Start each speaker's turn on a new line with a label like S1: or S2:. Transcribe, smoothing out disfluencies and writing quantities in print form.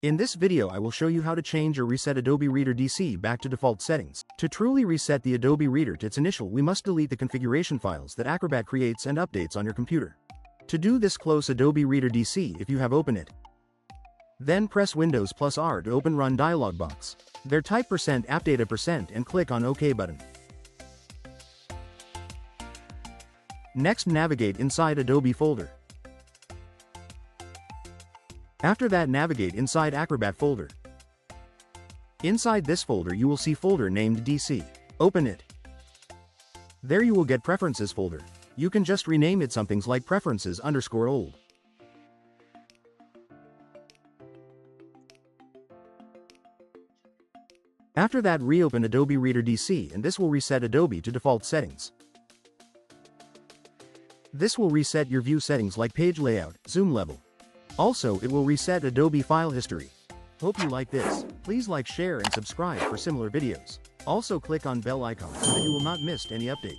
S1: In this video I will show you how to change or reset Adobe Reader DC back to default settings. To truly reset the Adobe Reader to its initial, we must delete the configuration files that Acrobat creates and updates on your computer. To do this, close Adobe Reader DC if you have opened it. Then press Windows plus R to open Run dialog box. There type %appdata% and click on OK button. Next, navigate inside Adobe folder. After that, navigate inside Acrobat folder. Inside this folder you will see folder named DC. Open it. There you will get Preferences folder. You can just rename it something like Preferences_old. After that, reopen Adobe Reader DC and this will reset Adobe to default settings. This will reset your view settings like page layout, zoom level. Also, it will reset Adobe file history. Hope you like this. Please like, share and subscribe for similar videos. Also click on bell icon so that you will not miss any update.